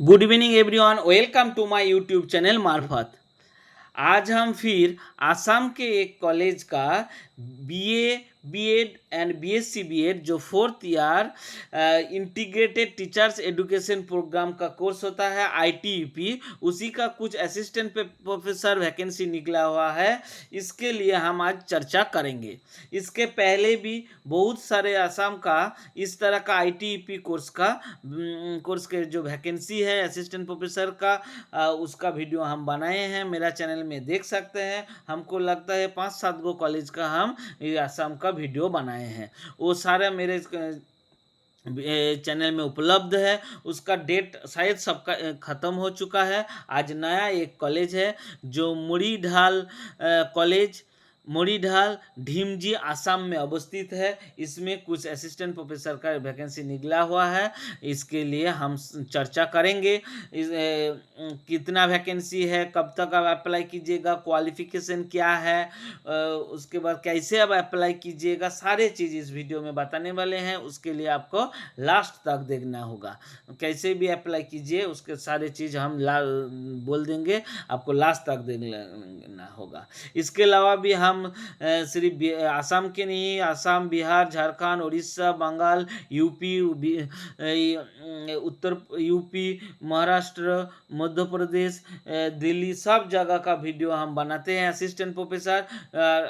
Good evening everyone, welcome to my YouTube channel मार्फत। आज हम फिर आसाम के एक कॉलेज का BA, BEd and BSc BEd जो fourth year integrated teachers education program का कोर्स होता है आईटीईपी, उसी का कुछ असिस्टेंट प्रोफेसर वैकेंसी निकला हुआ है। इसके लिए हम आज चर्चा करेंगे। इसके पहले भी बहुत सारे आसाम का इस तरह का आईटीईपी कोर्स के जो वैकेंसी है असिस्टेंट प्रोफेसर का, उसका वीडियो हम बनाए हैं, मेरा चैनल में देख सकते हैं। हमको लगता है 5-7 गो कॉलेज का हम आसाम का वीडियो बनाए हैं, वो सारा मेरे चैनल में उपलब्ध है। उसका डेट शायद सबका ख़त्म हो चुका है। आज नया एक कॉलेज है जो मुड़ीढाल कॉलेज, मुड़ीढाल ढीमजी आसाम में अवस्थित है। इसमें कुछ असिस्टेंट प्रोफेसर का वैकेंसी निकला हुआ है, इसके लिए हम चर्चा करेंगे। कितना वैकेंसी है, कब तक आप अप्लाई कीजिएगा, क्वालिफिकेशन क्या है, उसके बाद कैसे आप अप्लाई कीजिएगा, सारे चीज़ इस वीडियो में बताने वाले हैं। उसके लिए आपको लास्ट तक देखना होगा। कैसे भी अप्लाई कीजिए उसके सारे चीज़ हम बोल देंगे, आपको लास्ट तक देखना होगा। इसके अलावा भी हम सिर्फ आसाम के नहीं, आसाम, बिहार, झारखंड, उड़ीसा, बंगाल, यूपी, उत्तर यूपी, महाराष्ट्र, मध्य प्रदेश, दिल्ली, सब जगह का वीडियो हम बनाते हैं असिस्टेंट प्रोफेसर।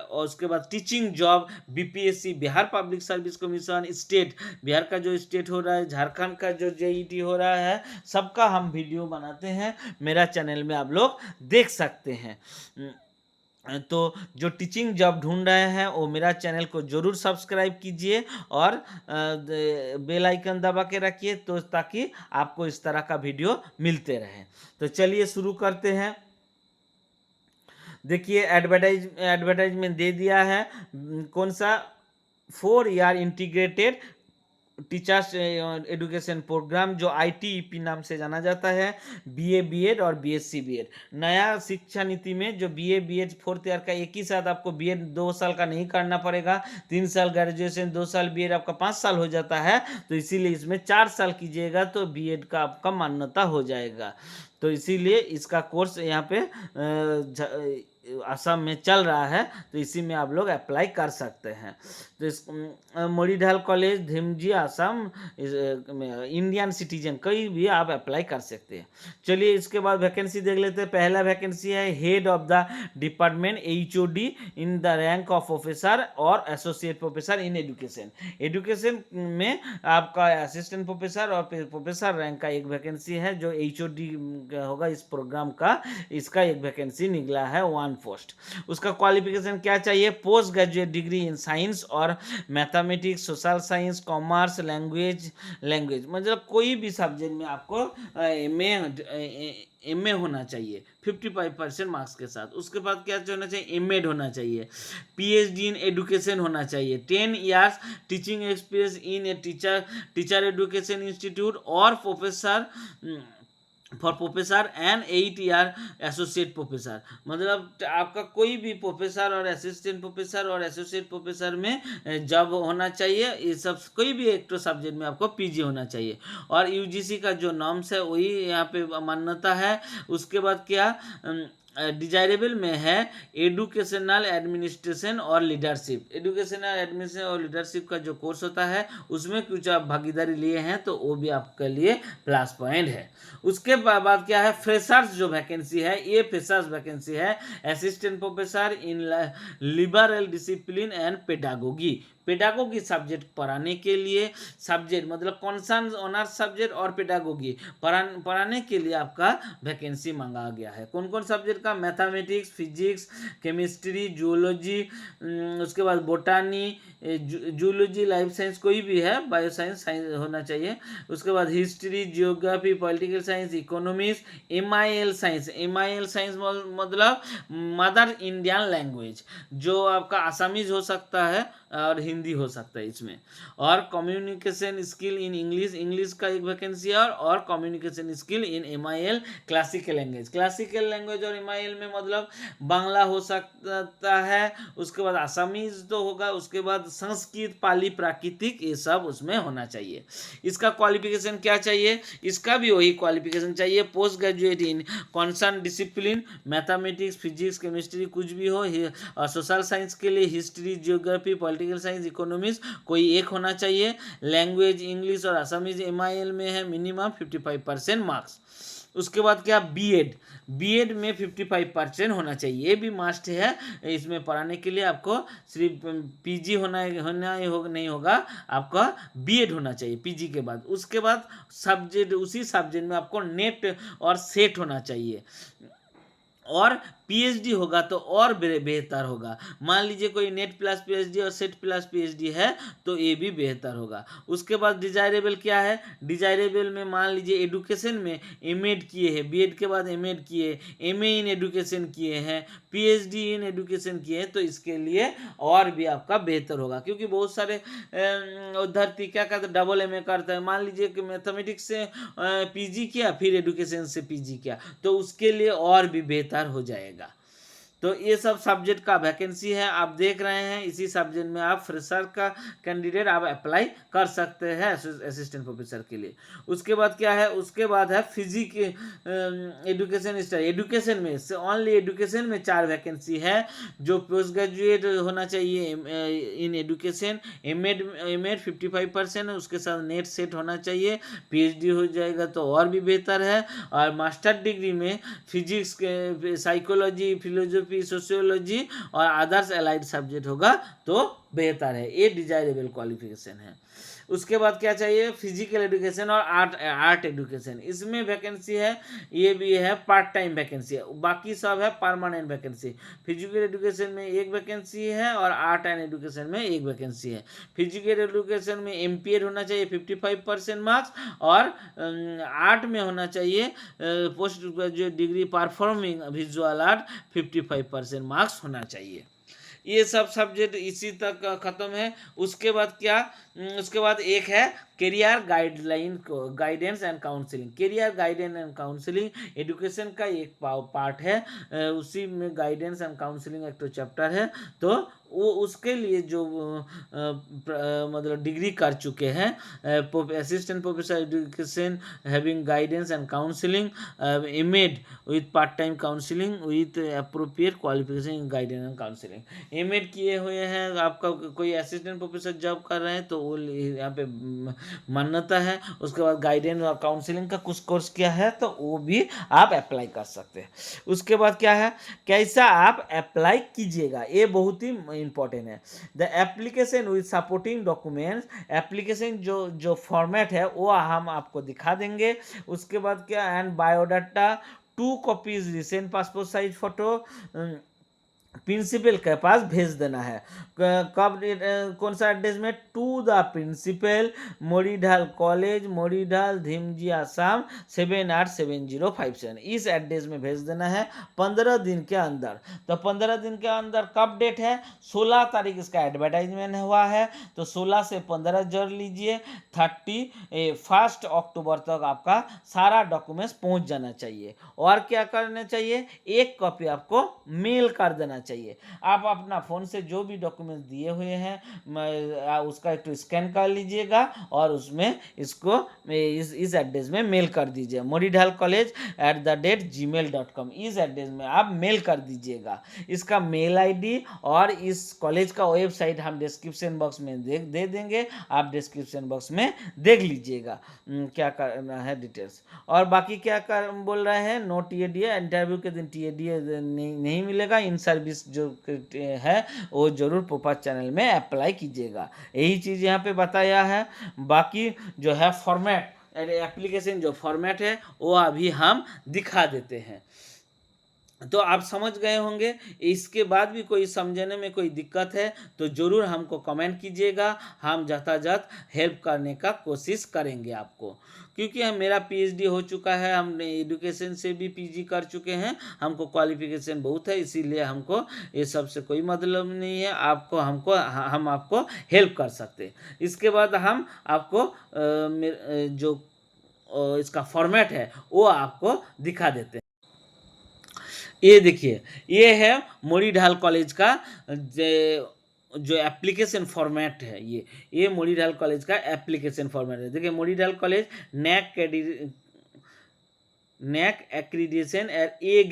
और उसके बाद teaching job, BPSC, Bihar public service commission, state, Bihar का जो स्टेट हो रहा है, झारखंड का जो जेईटी हो रहा है, सबका हम वीडियो बनाते हैं। मेरा चैनल में आप लोग देख सकते हैं। तो जो टीचिंग जॉब ढूंढ रहे हैं वो मेरा चैनल को ज़रूर सब्सक्राइब कीजिए और बेल आइकन दबा के रखिए, तो ताकि आपको इस तरह का वीडियो मिलते रहे। तो चलिए शुरू करते हैं। देखिए एडवर्टाइजमेंट दे दिया है। कौन सा 4 year integrated teachers education programme जो आईटीईपी नाम से जाना जाता है, बीए बीएड और बीएससी बीएड। नया शिक्षा नीति में जो बीए बीएड फोर्थ ईयर का एक ही साथ आपको बीएड 2 साल का नहीं करना पड़ेगा, 3 साल ग्रेजुएशन, 2 साल बीएड, आपका 5 साल हो जाता है। तो इसीलिए इसमें 4 साल कीजिएगा तो बीएड का आपका मान्यता हो जाएगा। तो इसीलिए इसका कोर्स यहाँ पे असम में चल रहा है, तो इसी में आप लोग अप्लाई कर सकते हैं। तो इस मुड़ीढाल कॉलेज, धीमजी, आसाम, इंडियन सिटीजन कहीं भी आप अप्लाई कर सकते हैं। चलिए इसके बाद वैकेंसी देख लेते हैं। पहला वैकेंसी है head of the department, HOD in the rank of professor और associate professor in education. Education में आपका असिस्टेंट प्रोफेसर और प्रोफेसर रैंक का एक वैकेंसी है जो एचओडी होगा इस प्रोग्राम का। इसका एक वैकेंसी निकला है 1 पोस्ट। उसका क्वालिफिकेशन क्या चाहिए? Post graduate degree in science और mathematics, social science, commerce, language मतलब कोई भी सब्जेक्ट में आपको एमए होना चाहिए 55% मार्क्स के साथ। उसके बाद क्या होना चाहिए? एमएड होना चाहिए, पीएचडी इन एजुकेशन होना चाहिए, 10 years teaching experience in a teacher education institute और professor and 8 year associate professor. मतलब आपका कोई भी प्रोफेसर और असिस्टेंट प्रोफेसर और एसोसिएट प्रोफेसर में जॉब होना चाहिए। ये सब कोई भी एक तो सब्जेक्ट में आपको पीजी होना चाहिए और यूजीसी का जो नॉर्म्स है वही यहाँ पे मान्यता है। उसके बाद क्या डिजायरेबल में है? एडुकेशनल एडमिनिस्ट्रेशन और लीडरशिप। एडुकेशनल एडमिनिस्ट्रेशन और लीडरशिप का जो कोर्स होता है उसमें कुछ आप भागीदारी लिए हैं तो वो भी आपके लिए प्लस पॉइंट है। उसके बाद क्या है? फ्रेशर्स जो वैकेंसी है, ये फ्रेशर्स वैकेंसी है assistant professor in liberal discipline and pedagogy. Pedagogy subject पढ़ाने के लिए, सब्जेक्ट मतलब कॉन्सर्न ऑनर्स सब्जेक्ट और पेडागोगी पढ़ाने के लिए आपका वैकेंसी मांगा गया है। कौन कौन सब्जेक्ट का? मैथमेटिक्स, फिजिक्स, केमिस्ट्री, जूलॉजी, उसके बाद बोटानी, जूलॉजी, लाइफ साइंस कोई भी है, बायो साइंस होना चाहिए। उसके बाद history, geography, political science, economics, MIL science. MIL science मतलब मदर इंडियन लैंग्वेज, जो आपका आसामीज हो सकता है और हिंदी हो सकता है इसमें। और communication skill in English, English का एक वैकेंसी है और communication skill in MIL classical language. Classical language और एमआईएल में मतलब बांग्ला हो सकता है, उसके बाद आसामीज तो होगा, उसके बाद संस्कृत, पाली, प्राकृतिक, ये सब उसमें होना चाहिए। इसका क्वालिफिकेशन क्या चाहिए, इसका भी वही क्वालिफिकेशन चाहिए, post graduate in concern discipline, mathematics, physics, chemistry, कुछ भी हो। और सोशल साइंस के लिए history, geography, political science, economics कोई एक होना चाहिए। लैंग्वेज इंग्लिश और असमीज MIL में है, मिनिमम 55% मार्क्स। उसके बाद क्या, बीएड में 55% होना चाहिए, ये भी मस्ट है। इसमें पढ़ाने के लिए आपको सिर्फ पीजी होना नहीं होगा, आपका बीएड होना चाहिए पीजी के बाद। उसके बाद सब्जेक्ट, उसी सब्जेक्ट में आपको नेट और सेट होना चाहिए, और पीएचडी होगा तो और बेहतर होगा। मान लीजिए कोई नेट प्लस पीएचडी और सेट प्लस पीएचडी है तो ये भी बेहतर होगा। उसके बाद डिजायरेबल क्या है, डिजायरेबल में मान लीजिए एडुकेशन में एमएड किए हैं, बीएड के बाद एमएड किए, एमए इन एडुकेशन किए हैं, पीएचडी इन एडुकेशन किए हैं, तो इसके लिए और भी आपका बेहतर होगा। क्योंकि बहुत सारे विद्यार्थी क्या करते हैं, डबल एमए करते हैं। मान लीजिए कि मैथमेटिक्स से पीजी किया, फिर एडुकेशन से पीजी किया, तो उसके लिए और भी बेहतर हो जाएगा। तो ये सब सब्जेक्ट का वैकेंसी है, आप देख रहे हैं। इसी सब्जेक्ट में आप फ्रेशर का कैंडिडेट आप अप्लाई कर सकते हैं असिस्टेंट प्रोफेसर के लिए। उसके बाद क्या है, उसके बाद है फिजिक एडुकेशन स्टाइल। एडुकेशन में से ओनली एडुकेशन में 4 वैकेंसी है, जो पोस्ट ग्रेजुएट होना चाहिए इन एडुकेशन, एमएड 55% है, उसके साथ नेट सेट होना चाहिए, पीएचडी हो जाएगा तो और भी बेहतर है। और मास्टर डिग्री में फिजिक्स के, साइकोलॉजी, फिलोसफी, सोशियोलॉजी और अदर्स अलाइड सब्जेक्ट होगा तो बेहतर है। ये डिजायरेबल क्वालिफिकेशन है। उसके बाद क्या चाहिए, फिजिकल एजुकेशन और आर्ट एजुकेशन, इसमें वैकेंसी है, ये भी है पार्ट टाइम वैकेंसी है, बाकी सब है परमानेंट वैकेंसी। फिजिकल एजुकेशन में 1 वैकेंसी है और आर्ट एंड एजुकेशन में 1 वैकेंसी है। फिजिकल एजुकेशन में एमपीएड होना चाहिए 55% मार्क्स, और आर्ट में होना चाहिए post graduate degree performing visual art 55% marks होना चाहिए। ये सब सब्जेक्ट इसी तक ख़त्म है। उसके बाद क्या, उसके बाद एक है career guideline, guidance and counselling. Career guidance and counselling education का एक पार्ट है, उसी में गाइडेंस एंड काउंसलिंग एक तो चैप्टर है। तो वो उसके लिए जो मतलब डिग्री कर चुके हैं, assistant professor education having guidance and counselling, MEd with part time counselling with appropriate qualification in guidance and counselling. MEd किए हुए हैं, आपका कोई असिस्टेंट प्रोफेसर जॉब कर रहे हैं तो वो यहाँ पे मान्यता है। उसके बाद गाइडेंस और काउंसलिंग का कुछ कोर्स किया है तो वो भी आप अप्लाई कर सकते हैं। उसके बाद क्या है, कैसा आप अप्लाई कीजिएगा, ये बहुत ही इंपॉर्टेंट है। The application with supporting documents, application जो फॉर्मेट है वो हम आपको दिखा देंगे। उसके बाद क्या, and biodata, 2 copies recent passport size photo principal के पास भेज देना है। कब, कौन सा एड्रेस में, to the principal, Moridhal college, Moridhal, Dhemaji, Assam 787057, इस एड्रेस में भेज देना है 15 दिन के अंदर। तो 15 दिन के अंदर कब डेट है, 16 तारीख इसका एडवर्टाइजमेंट हुआ है, तो 16 से 15 जोड़ लीजिए, 31 अक्टूबर तक आपका सारा डॉक्यूमेंट्स पहुंच जाना चाहिए। और क्या करना चाहिए, 1 कॉपी आपको मेल कर देना चाहिए। आप अपना फ़ोन से जो भी डॉक्यूमेंट्स दिए हुए हैं उसका एक तो स्कैन कर लीजिएगा और उसमें इसको इस एड्रेस में मेल कर दीजिए, मोरीढाल कॉलेज @gmail.com, इस एड्रेस में आप मेल कर दीजिएगा। इसका मेल आईडी और इस कॉलेज का वेबसाइट हम डिस्क्रिप्शन बॉक्स में दे देंगे, आप डिस्क्रिप्शन बॉक्स में देख लीजिएगा क्या करना है डिटेल्स। और बाकी क्या बोल रहे हैं, नो टीएडीए, इंटरव्यू के दिन टीएडीए नहीं मिलेगा। इन सर्विस जो है वो जरूर पोपा चैनल में अप्लाई कीजिएगा, यही चीज़ यहाँ पे बताया है। बाकी जो है फॉर्मेट, एप्लीकेशन जो फॉर्मेट है वो अभी हम दिखा देते हैं, तो आप समझ गए होंगे। इसके बाद भी कोई समझने में कोई दिक्कत है तो ज़रूर हमको कमेंट कीजिएगा, हम जताजत हेल्प करने का कोशिश करेंगे आपको। क्योंकि मेरा पीएचडी हो चुका है, हम एजुकेशन से भी पीजी कर चुके हैं, हमको क्वालिफिकेशन बहुत है, इसीलिए हमको ये सब से कोई मतलब नहीं है। हम आपको हेल्प कर सकते हैं। इसके बाद हम आपको जो इसका फॉर्मेट है वो आपको दिखा देते हैं। ये देखिए, ये है मोरीढाल कॉलेज का जो एप्लीकेशन फॉर्मेट है, ये मोरीडाल कॉलेज का एप्लीकेशन फॉर्मेट है। देखिए Moridhal college NAAC accreditation A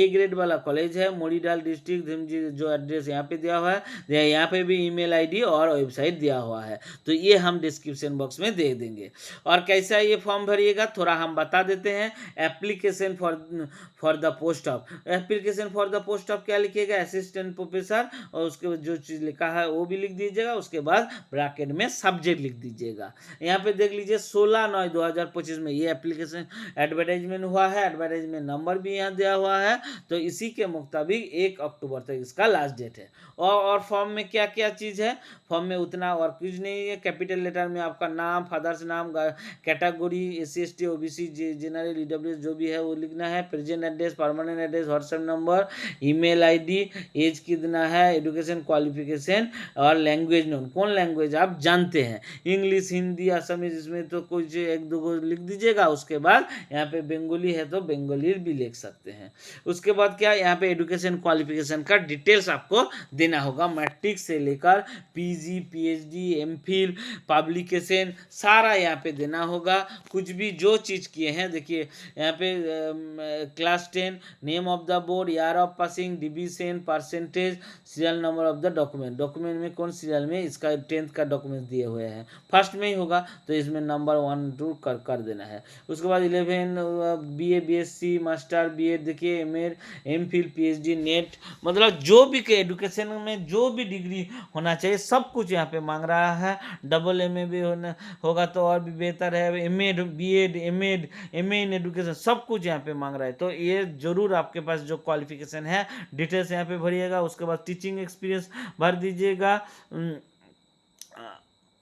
grade वाला कॉलेज है, मोरीडाल डिस्ट्रिक्ट धीमजी। जो एड्रेस यहाँ पे दिया हुआ है, यहाँ पे भी ईमेल आईडी और वेबसाइट दिया हुआ है, तो ये हम डिस्क्रिप्शन बॉक्स में दे देंगे। और कैसा ये फॉर्म भरिएगा थोड़ा हम बता देते हैं। Application for the post of, application for the post of क्या लिखिएगा, असिस्टेंट प्रोफेसर, और उसके बाद जो चीज़ लिखा है वो भी लिख दीजिएगा, उसके बाद ब्रैकेट में सब्जेक्ट लिख दीजिएगा। यहाँ पे देख लीजिए 16/9/2025 में ये एप्लीकेशन एडवर्टाइजमेंट हुआ है, एडवर्टाइजमेंट नंबर भी यहाँ दिया हुआ है, तो इसी के मुताबिक 1 अक्टूबर तक इसका लास्ट डेट है। और फॉर्म में क्या क्या चीज़ है, फॉर्म में उतना और कुछ नहीं है। कैपिटल लेटर में आपका नाम, फादर्स नाम, category SC ST OBC general EWS जो भी है वो लिखना है, present address, permanent address, WhatsApp number, email ID, age कितना है, एजुकेशन क्वालिफिकेशन और लैंग्वेज नोन, कौन लैंग्वेज आप जानते हैं, इंग्लिश, हिंदी, असमीज, इसमें तो कुछ 1-2 लिख दीजिएगा। उसके बाद यहाँ पे बंगाली है तो बंगाली भी लिख सकते हैं। उसके बाद क्या, यहाँ पे एजुकेशन क्वालिफिकेशन का डिटेल्स आपको देना होगा, मैट्रिक से लेकर PG PhD MPhil पब्लिकेशन सारा यहाँ पे देना होगा। कुछ भी जो चीज़ किए हैं, देखिए यहाँ पे class 10, name of the board, year of passing, division, percentage, serial number of the document, document में कौन सीरियल में, इसका 10th का डॉक्यूमेंट दिए हुए हैं, फर्स्ट में ही होगा तो इसमें नंबर 1 2 कर देना है। उसके बाद 11 BA BSc मास्टर BA, देखिए MPhil PhD नेट, मतलब जो भी एडुकेशन में जो भी डिग्री होना चाहिए सब कुछ यहाँ पे मांग रहा है। MA भी होगा तो और भी बेहतर है, MA BEd MA इन एडुकेशन सब कुछ यहाँ पे मांग रहा है। तो ये जरूर आपके पास जो क्वालिफिकेशन है डिटेल्स यहाँ पे भरिएगा। उसके बाद टीचिंग एक्सपीरियंस भर दीजिएगा।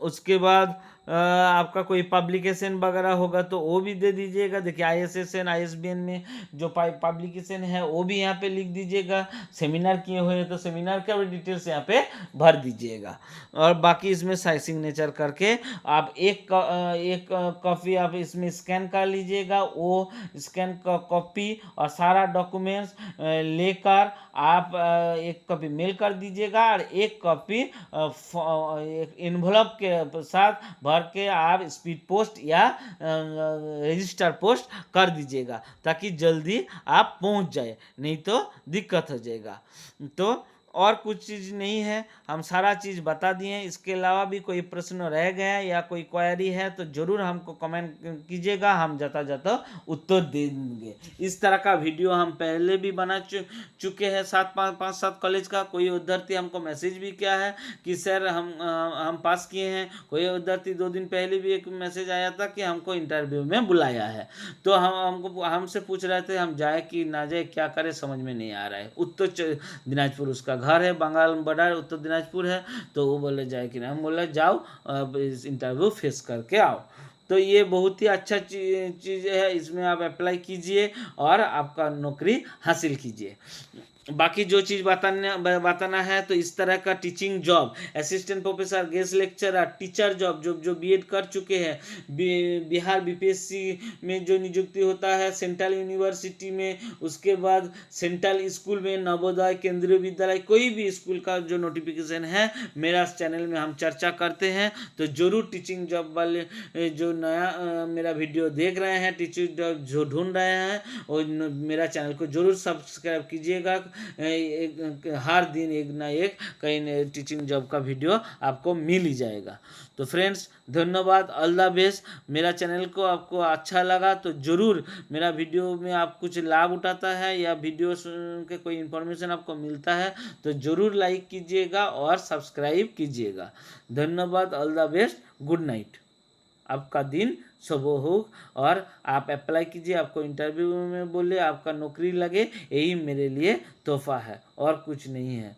उसके बाद आपका कोई पब्लिकेशन वगैरह होगा तो वो भी दे दीजिएगा। देखिए ISSN ISBN में जो पब्लिकेशन है वो भी यहाँ पे लिख दीजिएगा। सेमिनार किए हुए हैं तो सेमिनार का भी डिटेल्स यहाँ पे भर दीजिएगा। और बाकी इसमें सिग्नेचर करके आप एक कॉपी आप इसमें स्कैन कर लीजिएगा। वो स्कैन का कॉपी और सारा डॉक्यूमेंट्स लेकर आप एक कॉपी मेल कर दीजिएगा और एक कॉपी इन्वॉल्व के साथ भर के आप स्पीड पोस्ट या रजिस्टर पोस्ट कर दीजिएगा ताकि जल्दी आप पहुंच जाए, नहीं तो दिक्कत हो जाएगा। तो और कुछ चीज़ नहीं है, हम सारा चीज़ बता दिए। इसके अलावा भी कोई प्रश्न रह गया या कोई क्वेरी है तो ज़रूर हमको कमेंट कीजिएगा, हम जाता उत्तर दे देंगे। इस तरह का वीडियो हम पहले भी बना चुके हैं 5-7 कॉलेज का। कोई विद्यार्थी हमको मैसेज भी किया है कि सर हम पास किए हैं। कोई विद्यार्थी 2 दिन पहले भी एक मैसेज आया था कि हमको इंटरव्यू में बुलाया है, तो हमसे पूछ रहे थे हम जाए कि ना जाए, क्या करें समझ में नहीं आ रहा है। उत्तर दिनाजपुर उसका घर है, बंगाल बॉर्डर उत्तर दिनाजपुर है, तो वो बोले जाए कि नहीं, हम बोले जाओ इंटरव्यू फेस करके आओ। तो ये बहुत ही अच्छा चीज़ है, इसमें आप अप्लाई कीजिए और आपका नौकरी हासिल कीजिए। बाकी जो चीज़ बताना है तो इस तरह का teaching job, assistant professor, guest lecturer, teacher job जो BEd कर चुके हैं, बिहार BPSC में जो नियुक्ति होता है, सेंट्रल यूनिवर्सिटी में, उसके बाद सेंट्रल स्कूल में, नवोदय, केंद्रीय विद्यालय, कोई भी स्कूल का जो नोटिफिकेशन है मेरा चैनल में हम चर्चा करते हैं। तो ज़रूर टीचिंग जॉब वाले जो नया मेरा वीडियो देख रहे हैं, टीचिंग जॉब जो ढूंढ रहे हैं, और मेरा चैनल को ज़रूर सब्सक्राइब कीजिएगा। हर दिन एक ना एक कहीं टीचिंग जॉब का वीडियो आपको मिल ही जाएगा। तो फ्रेंड्स धन्यवाद, ऑल द बेस्ट। मेरा चैनल को आपको अच्छा लगा तो ज़रूर, मेरा वीडियो में आप कुछ लाभ उठाता है या वीडियो के कोई इन्फॉर्मेशन आपको मिलता है तो ज़रूर लाइक कीजिएगा और सब्सक्राइब कीजिएगा। धन्यवाद, all the best, good night. आपका दिन शुभ हो और आप अप्लाई कीजिए, आपको इंटरव्यू में बोले, आपका नौकरी लगे, यही मेरे लिए तोहफा है और कुछ नहीं है।